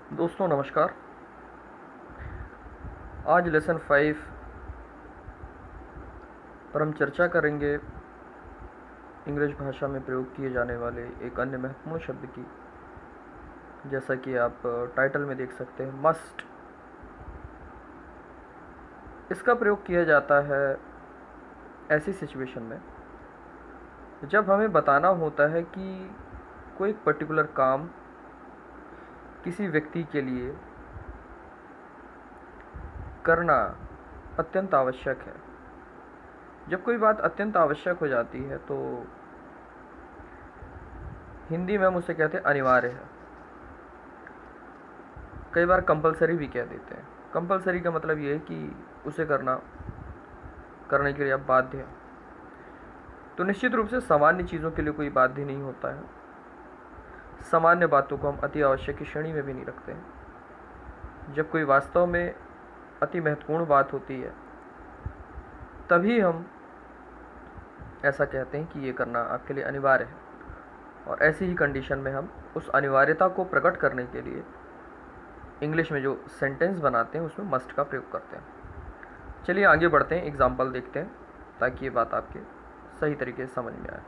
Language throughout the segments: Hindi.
दोस्तों नमस्कार। आज लेसन 5 पर हम चर्चा करेंगे इंग्लिश भाषा में प्रयोग किए जाने वाले एक अन्य महत्वपूर्ण शब्द की। जैसा कि आप टाइटल में देख सकते हैं, मस्ट। इसका प्रयोग किया जाता है ऐसी सिचुएशन में जब हमें बताना होता है कि कोई पर्टिकुलर काम किसी व्यक्ति के लिए करना अत्यंत आवश्यक है। जब कोई बात अत्यंत आवश्यक हो जाती है तो हिंदी में हम उसे कहते हैं अनिवार्य है। कई बार कंपलसरी भी कह देते हैं। कंपलसरी का मतलब ये है कि उसे करने के लिए आप बाध्य हैं। तो निश्चित रूप से सामान्य चीज़ों के लिए कोई बाध्य नहीं होता है। सामान्य बातों को हम अति आवश्यक की श्रेणी में भी नहीं रखते हैं। जब कोई वास्तव में अति महत्वपूर्ण बात होती है तभी हम ऐसा कहते हैं कि ये करना आपके लिए अनिवार्य है। और ऐसी ही कंडीशन में हम उस अनिवार्यता को प्रकट करने के लिए इंग्लिश में जो सेंटेंस बनाते हैं उसमें मस्ट का प्रयोग करते हैं। चलिए आगे बढ़ते हैं, एग्जाम्पल देखते हैं ताकि ये बात आपके सही तरीके से समझ में आए।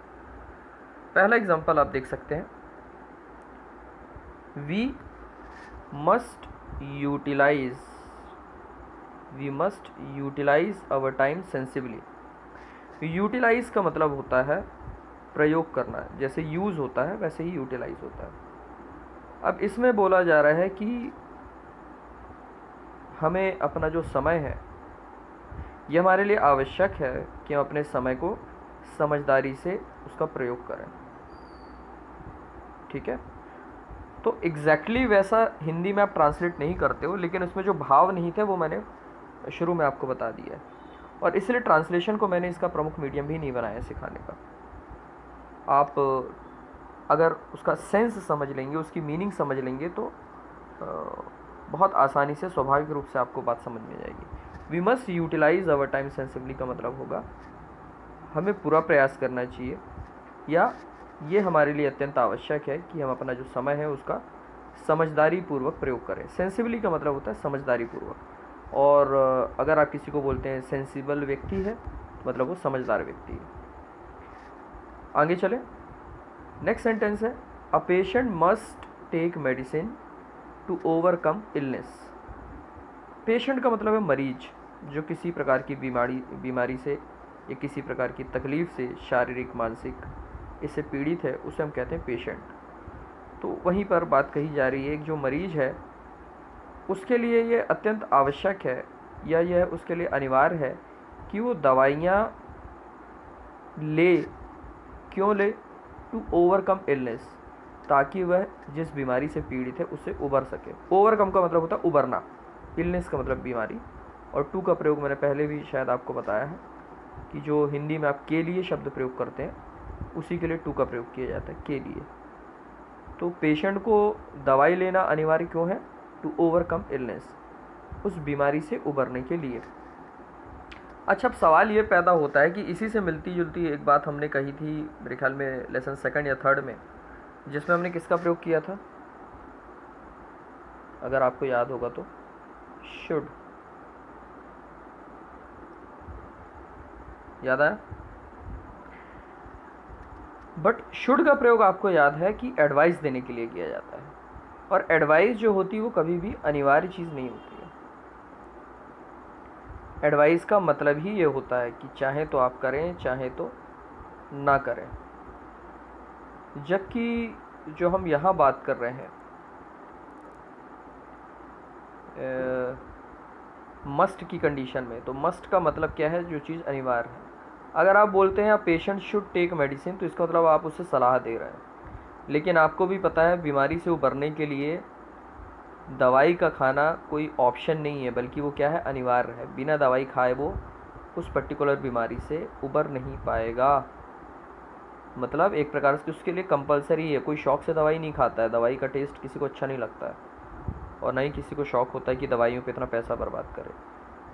पहला एग्जाम्पल आप देख सकते हैं, we must utilise our time sensibly. Utilise का मतलब होता है प्रयोग करना। जैसे यूज़ होता है वैसे ही यूटिलाइज होता है। अब इसमें बोला जा रहा है कि हमें अपना जो समय है ये हमारे लिए आवश्यक है कि हम अपने समय को समझदारी से उसका प्रयोग करें। ठीक है, तो एग्जैक्टली वैसा हिंदी में आप ट्रांसलेट नहीं करते हो, लेकिन उसमें जो भाव नहीं थे वो मैंने शुरू में आपको बता दिया है। और इसलिए ट्रांसलेशन को मैंने इसका प्रमुख मीडियम भी नहीं बनाया सिखाने का। आप अगर उसका सेंस समझ लेंगे, उसकी मीनिंग समझ लेंगे तो बहुत आसानी से स्वाभाविक रूप से आपको बात समझ में जाएगी। We must utilise our time sensibly का मतलब होगा हमें पूरा प्रयास करना चाहिए, या ये हमारे लिए अत्यंत आवश्यक है कि हम अपना जो समय है उसका समझदारी पूर्वक प्रयोग करें। सेंसिबली का मतलब होता है समझदारी पूर्वक। और अगर आप किसी को बोलते हैं सेंसिबल व्यक्ति है मतलब वो समझदार व्यक्ति है। आगे चलें, नेक्स्ट सेंटेंस है, a patient must take medicine to overcome illness. Patient का मतलब है मरीज, जो किसी प्रकार की बीमारी से या किसी प्रकार की तकलीफ़ से, शारीरिक मानसिक, इससे पीड़ित है, उसे हम कहते हैं पेशेंट। तो वहीं पर बात कही जा रही है कि जो मरीज है उसके लिए ये अत्यंत आवश्यक है या यह उसके लिए अनिवार्य है कि वो दवाइयाँ ले। क्यों ले? टू ओवरकम इलनेस, ताकि वह जिस बीमारी से पीड़ित है उससे उबर सके। ओवरकम का मतलब होता है उबरना, इलनेस का मतलब बीमारी। और टू का प्रयोग मैंने पहले भी शायद आपको बताया है कि जो हिंदी में आप के लिए शब्द प्रयोग करते हैं उसी के लिए टू का प्रयोग किया जाता है, के लिए। तो पेशेंट को दवाई लेना अनिवार्य क्यों है? टू ओवरकम इलनेस, उस बीमारी से उबरने के लिए। अच्छा, अब सवाल ये पैदा होता है कि इसी से मिलती जुलती एक बात हमने कही थी मेरे ख्याल में लेसन 2 या 3 में, जिसमें हमने किसका प्रयोग किया था? अगर आपको याद होगा तो शुड। याद आया? बट शुड का प्रयोग आपको याद है कि एडवाइस देने के लिए किया जाता है। और एडवाइस जो होती है वो कभी भी अनिवार्य चीज़ नहीं होती है। एडवाइस का मतलब ही ये होता है कि चाहे तो आप करें, चाहे तो ना करें। जबकि जो हम यहाँ बात कर रहे हैं मस्ट की कंडीशन में, तो मस्ट का मतलब क्या है? जो चीज़ अनिवार्य है। अगर आप बोलते हैं पेशेंट शुड टेक मेडिसिन, तो इसका मतलब आप उसे सलाह दे रहे हैं। लेकिन आपको भी पता है बीमारी से उबरने के लिए दवाई का खाना कोई ऑप्शन नहीं है, बल्कि वो क्या है? अनिवार्य है। बिना दवाई खाए वो उस पर्टिकुलर बीमारी से उबर नहीं पाएगा। मतलब एक प्रकार से उसके लिए कंपलसरी है। कोई शौक से दवाई नहीं खाता है, दवाई का टेस्ट किसी को अच्छा नहीं लगता है, और ना ही किसी को शौक होता है कि दवाइयों पे इतना पैसा बर्बाद करे।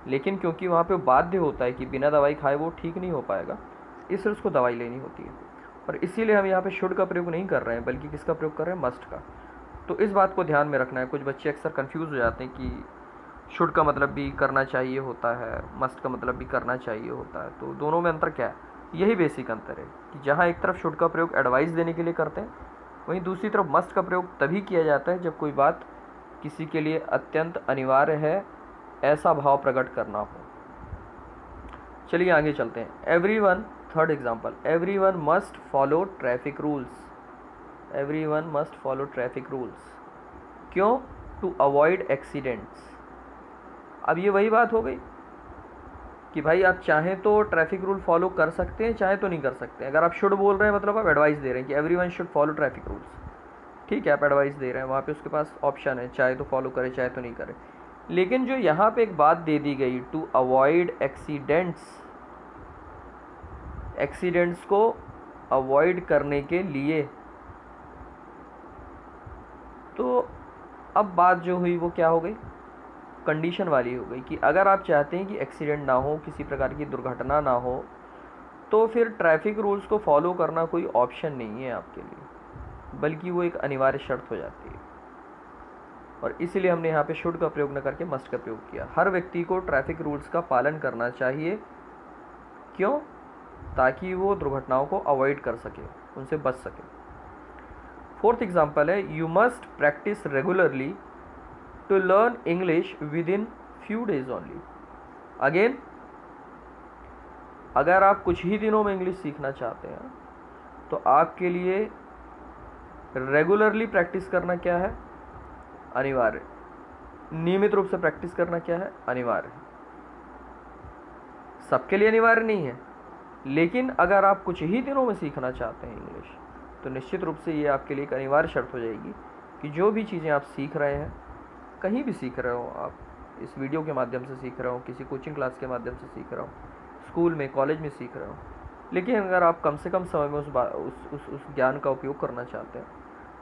लेकिन क्योंकि वहाँ पे बाध्य होता है कि बिना दवाई खाए वो ठीक नहीं हो पाएगा, इसलिए उसको दवाई लेनी होती है। और इसीलिए हम यहाँ पे शुड का प्रयोग नहीं कर रहे हैं, बल्कि किसका प्रयोग कर रहे हैं? मस्ट का। तो इस बात को ध्यान में रखना है। कुछ बच्चे अक्सर कंफ्यूज हो जाते हैं कि शुड का मतलब भी करना चाहिए होता है, मस्ट का मतलब भी करना चाहिए होता है। तो दोनों में अंतर क्या है? यही बेसिक अंतर है कि जहाँ एक तरफ शुड का प्रयोग एडवाइस देने के लिए करते हैं, वहीं दूसरी तरफ मस्ट का प्रयोग तभी किया जाता है जब कोई बात किसी के लिए अत्यंत अनिवार्य है, ऐसा भाव प्रकट करना हो। चलिए आगे चलते हैं। Everyone, third example, everyone must follow traffic rules. Everyone must follow traffic rules. क्यों? To avoid accidents. अब ये वही बात हो गई कि भाई आप चाहें तो ट्रैफिक रूल फॉलो कर सकते हैं, चाहे तो नहीं कर सकते। अगर आप शुड बोल रहे हैं मतलब आप एडवाइस दे रहे हैं कि everyone should follow traffic rules. ठीक है, आप एडवाइस दे रहे हैं, वहाँ पे उसके पास ऑप्शन है, चाहे तो फॉलो करे चाहे तो नहीं करे। लेकिन जो यहाँ पे एक बात दे दी गई, टू अवॉइड एक्सीडेंट्स, एक्सीडेंट्स को अवॉइड करने के लिए, तो अब बात जो हुई वो क्या हो गई? कंडीशन वाली हो गई कि अगर आप चाहते हैं कि एक्सीडेंट ना हो, किसी प्रकार की दुर्घटना ना हो, तो फिर ट्रैफिक रूल्स को फॉलो करना कोई ऑप्शन नहीं है आपके लिए, बल्कि वो एक अनिवार्य शर्त हो जाती है। और इसीलिए हमने यहाँ पे शुड का प्रयोग न करके मस्ट का प्रयोग किया। हर व्यक्ति को ट्रैफिक रूल्स का पालन करना चाहिए। क्यों? ताकि वो दुर्घटनाओं को अवॉइड कर सके, उनसे बच सके। फोर्थ एग्जाम्पल है, you must practise regularly to learn English within few days only. Again, अगर आप कुछ ही दिनों में इंग्लिश सीखना चाहते हैं तो आपके लिए रेगुलरली प्रैक्टिस करना क्या है? अनिवार्य। नियमित रूप से प्रैक्टिस करना क्या है? अनिवार्य। सबके लिए अनिवार्य नहीं है, लेकिन अगर आप कुछ ही दिनों में सीखना चाहते हैं इंग्लिश, तो निश्चित रूप से ये आपके लिए एक अनिवार्य शर्त हो जाएगी कि जो भी चीज़ें आप सीख रहे हैं, कहीं भी सीख रहे हो, आप इस वीडियो के माध्यम से सीख रहे हो, किसी कोचिंग क्लास के माध्यम से सीख रहे हो, स्कूल में कॉलेज में सीख रहे हो, लेकिन अगर आप कम से कम समय में उस ज्ञान का उपयोग करना चाहते हैं,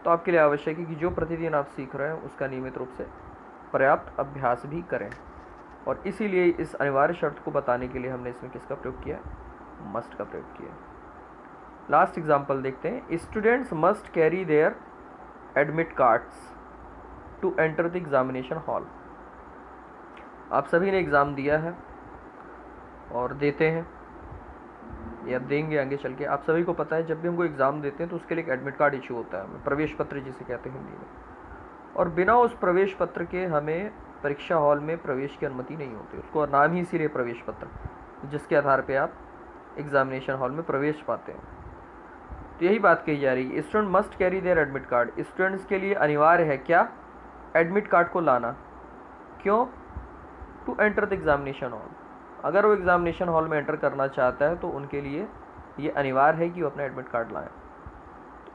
तो आपके लिए आवश्यक है कि जो प्रतिदिन आप सीख रहे हैं उसका नियमित रूप से पर्याप्त अभ्यास भी करें। और इसीलिए इस अनिवार्य शर्त को बताने के लिए हमने इसमें किसका प्रयोग किया? मस्ट का प्रयोग किया। लास्ट एग्जाम्पल देखते हैं। Students must carry their admit cards to enter the examination hall. आप सभी ने एग्ज़ाम दिया है और देते हैं या देंगे आगे चल के। आप सभी को पता है, जब भी हमको एग्ज़ाम देते हैं तो उसके लिए एक एडमिट कार्ड इशू होता है, प्रवेश पत्र जिसे कहते हैं हिंदी में। और बिना उस प्रवेश पत्र के हमें परीक्षा हॉल में प्रवेश की अनुमति नहीं होती। उसको नाम ही इसीलिए प्रवेश पत्र, जिसके आधार पे आप एग्जामिनेशन हॉल में प्रवेश पाते हैं। तो यही बात कही जा रही है, student must carry their admit card. Students के लिए अनिवार्य है क्या? एडमिट कार्ड को लाना। क्यों? To enter the examination hall. अगर वो एग्जामिनेशन हॉल में एंटर करना चाहता है तो उनके लिए ये अनिवार्य है कि वो अपना एडमिट कार्ड लाएं।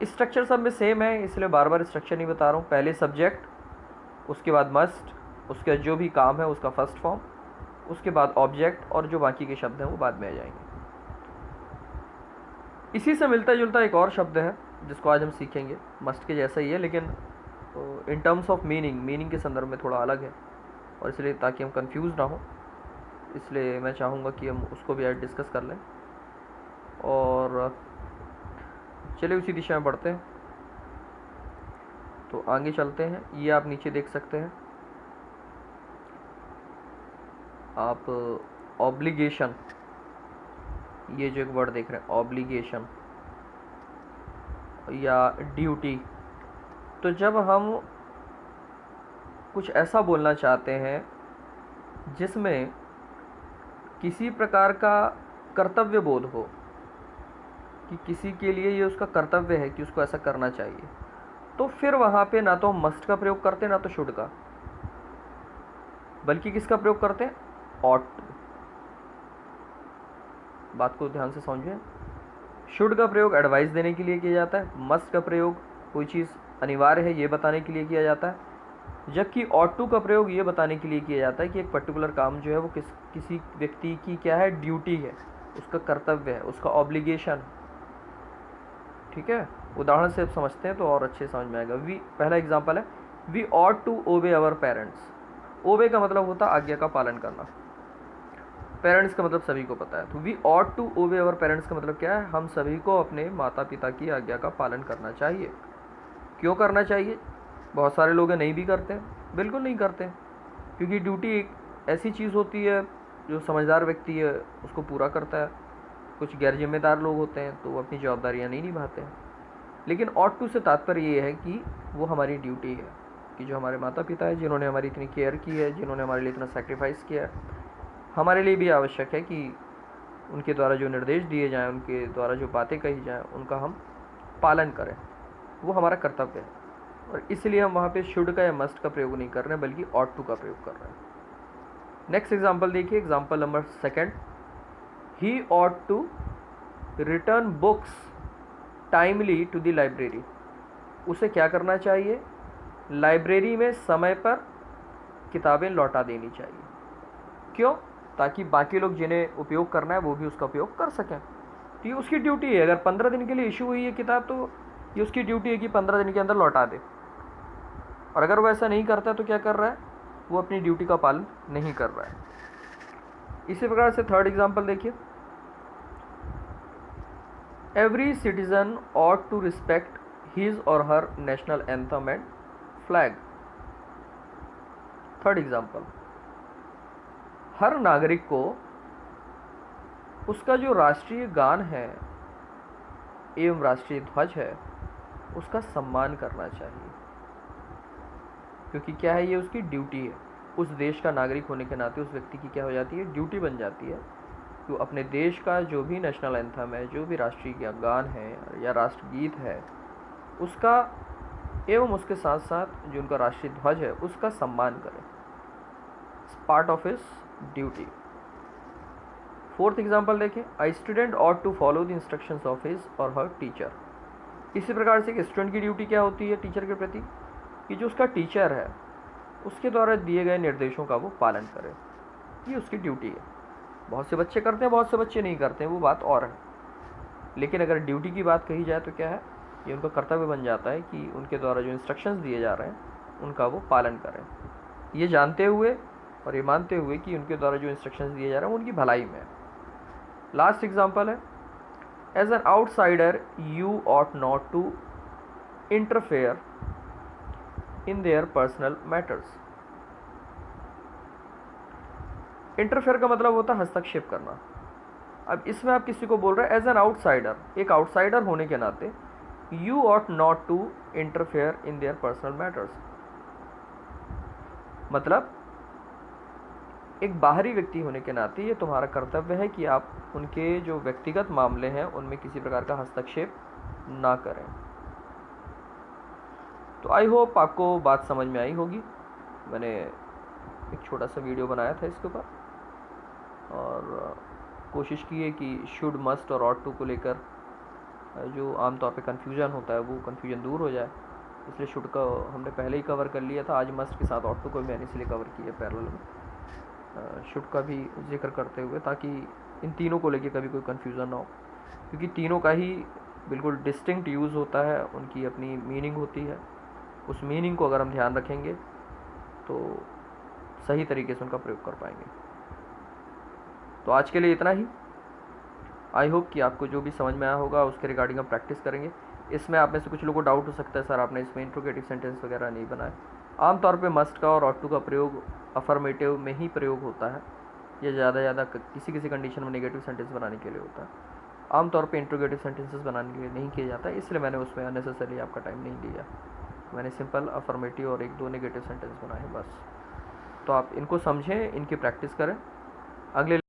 स्ट्रक्चर सब में सेम है, इसलिए बार बार स्ट्रक्चर नहीं बता रहा हूँ। पहले सब्जेक्ट, उसके बाद मस्ट, उसके जो भी काम है उसका फर्स्ट फॉर्म, उसके बाद ऑब्जेक्ट, और जो बाकी के शब्द हैं वो बाद में आ जाएंगे। इसी से मिलता जुलता एक और शब्द है जिसको आज हम सीखेंगे, मस्ट के जैसा ही है, लेकिन इन टर्म्स ऑफ मीनिंग के संदर्भ में थोड़ा अलग है। और इसलिए ताकि हम कंफ्यूज ना हो, इसलिए मैं चाहूँगा कि हम उसको भी आज डिस्कस कर लें। और चलिए उसी दिशा में बढ़ते हैं। तो आगे चलते हैं। ये आप नीचे देख सकते हैं, आप ऑब्लिगेशन, ये जो एक वर्ड देख रहे हैं ऑब्लिगेशन या ड्यूटी। तो जब हम कुछ ऐसा बोलना चाहते हैं जिसमें किसी प्रकार का कर्तव्य बोध हो कि किसी के लिए ये उसका कर्तव्य है कि उसको ऐसा करना चाहिए, तो फिर वहाँ पे ना तो हम मस्ट का प्रयोग करते हैं ना तो शुड का, बल्कि किसका प्रयोग करते हैं? ऑट। बात को ध्यान से समझें। शुड का प्रयोग एडवाइस देने के लिए किया जाता है, मस्ट का प्रयोग कोई चीज़ अनिवार्य है ये बताने के लिए किया जाता है, जबकि ऑट टू का प्रयोग ये बताने के लिए किया जाता है कि एक पर्टिकुलर काम जो है वो किसी व्यक्ति की क्या है? ड्यूटी है, उसका कर्तव्य है, उसका ऑब्लिगेशन। ठीक है, उदाहरण से आप समझते हैं तो और अच्छे समझ में आएगा। पहला एग्जांपल है, we ought to obey our parents. Obey का मतलब होता है आज्ञा का पालन करना, पेरेंट्स का मतलब सभी को पता है। तो we ought to obey our parents का मतलब क्या है? हम सभी को अपने माता पिता की आज्ञा का पालन करना चाहिए। क्यों करना चाहिए? बहुत सारे लोग नहीं भी करते, बिल्कुल नहीं करते, क्योंकि ड्यूटी एक ऐसी चीज़ होती है जो समझदार व्यक्ति है उसको पूरा करता है। कुछ गैर जिम्मेदार लोग होते हैं तो वो अपनी जवाबदारियाँ नहीं निभाते हैं। लेकिन ऑट टू से तात्पर्य ये है कि वो हमारी ड्यूटी है, कि जो हमारे माता पिता है, जिन्होंने हमारी इतनी केयर की है, जिन्होंने हमारे लिए इतना सेक्रीफाइस किया है, हमारे लिए भी आवश्यक है कि उनके द्वारा जो निर्देश दिए जाएं, उनके द्वारा जो बातें कही जाएं, उनका हम पालन करें। वो हमारा कर्तव्य है, और इसलिए हम वहाँ पे शुड का या मस्ट का प्रयोग नहीं कर रहे हैं, बल्कि ऑट टू का प्रयोग कर रहे हैं। नेक्स्ट एग्जाम्पल देखिए, example number 2, he ought to return books timely to the library. उसे क्या करना चाहिए? लाइब्रेरी में समय पर किताबें लौटा देनी चाहिए। क्यों? ताकि बाकी लोग जिन्हें उपयोग करना है वो भी उसका उपयोग कर सकें। तो ये उसकी ड्यूटी है। अगर 15 दिन के लिए इशू हुई है किताब, तो ये उसकी ड्यूटी है कि 15 दिन के अंदर लौटा दे। और अगर वो ऐसा नहीं करता तो क्या कर रहा है? वो अपनी ड्यूटी का पालन नहीं कर रहा है। इसी प्रकार से थर्ड एग्जाम्पल देखिए, every citizen ought to respect his or her national anthem and flag। Third example, हर नागरिक को उसका जो राष्ट्रीय गान है एवं राष्ट्रीय ध्वज है उसका सम्मान करना चाहिए, क्योंकि क्या है, ये उसकी ड्यूटी है। उस देश का नागरिक होने के नाते उस व्यक्ति की क्या हो जाती है? ड्यूटी बन जाती है कि अपने देश का जो भी नेशनल एंथम है, जो भी राष्ट्रीय गान है या राष्ट्रगीत है, उसका एवं उसके साथ साथ जो उनका राष्ट्रीय ध्वज है उसका सम्मान करें। Part of his duty. Fourth example देखें, I student ought to follow the instructions of his और हर टीचर। इसी प्रकार से एक स्टूडेंट की ड्यूटी क्या होती है टीचर के प्रति? कि जो उसका टीचर है उसके द्वारा दिए गए निर्देशों का वो पालन करे। ये उसकी ड्यूटी है। बहुत से बच्चे करते हैं, बहुत से बच्चे नहीं करते हैं, वो बात और है। लेकिन अगर ड्यूटी की बात कही जाए तो क्या है, ये उनका कर्तव्य बन जाता है कि उनके द्वारा जो इंस्ट्रक्शंस दिए जा रहे हैं उनका वो पालन करें, ये जानते हुए और ये मानते हुए कि उनके द्वारा जो इंस्ट्रक्शंस दिए जा रहे हैं उनकी भलाई में है। लास्ट एग्जाम्पल है, as an outsider you ought not to interfere in their personal matters. Interfere का मतलब होता है हस्तक्षेप करना। अब इसमें आप किसी को बोल रहे हैं एज एन आउटसाइडर, एक आउटसाइडर होने के नाते you ought not to interfere in their personal matters. मतलब एक बाहरी व्यक्ति होने के नाते ये तुम्हारा कर्तव्य है कि आप उनके जो व्यक्तिगत मामले हैं उनमें किसी प्रकार का हस्तक्षेप ना करें। तो आई होप आपको बात समझ में आई होगी। मैंने एक छोटा सा वीडियो बनाया था इसके ऊपर और कोशिश की है कि शुड, मस्ट और ऑट टू को लेकर जो आमतौर पे कन्फ्यूजन होता है वो कन्फ्यूजन दूर हो जाए। इसलिए शुड का हमने पहले ही कवर कर लिया था, आज मस्ट के साथ ऑट टू को मैंने इसलिए कवर किया पैरेलल में, शुड का भी जिक्र करते हुए, ताकि इन तीनों को लेके कभी कोई कन्फ्यूज़न ना हो, क्योंकि तीनों का ही बिल्कुल डिस्टिंक्ट यूज़ होता है, उनकी अपनी मीनिंग होती है। उस मीनिंग को अगर हम ध्यान रखेंगे तो सही तरीके से उनका प्रयोग कर पाएंगे। तो आज के लिए इतना ही। आई होप कि आपको जो भी समझ में आया होगा उसके रिगार्डिंग हम प्रैक्टिस करेंगे। इसमें आप में से कुछ लोगों को डाउट हो सकता है, सर आपने इसमें इंट्रोगेटिव सेंटेंस वगैरह नहीं बनाए। आमतौर पे मस्ट का और ऑट टू का प्रयोग अफर्मेटिव में ही प्रयोग होता है, या ज़्यादा किसी किसी कंडीशन में नेगेटिव सेंटेंस बनाने के लिए होता है। आमतौर पे इंट्रोगेटिव सेंटेंसेस बनाने के लिए नहीं किया जाता है, इसलिए मैंने उसमें अननेसेसरी आपका टाइम नहीं लिया। मैंने सिंपल अफर्मेटिव और 1-2 नेगेटिव सेंटेंस बनाए बस। तो आप इनको समझें, इनकी प्रैक्टिस करें। अगले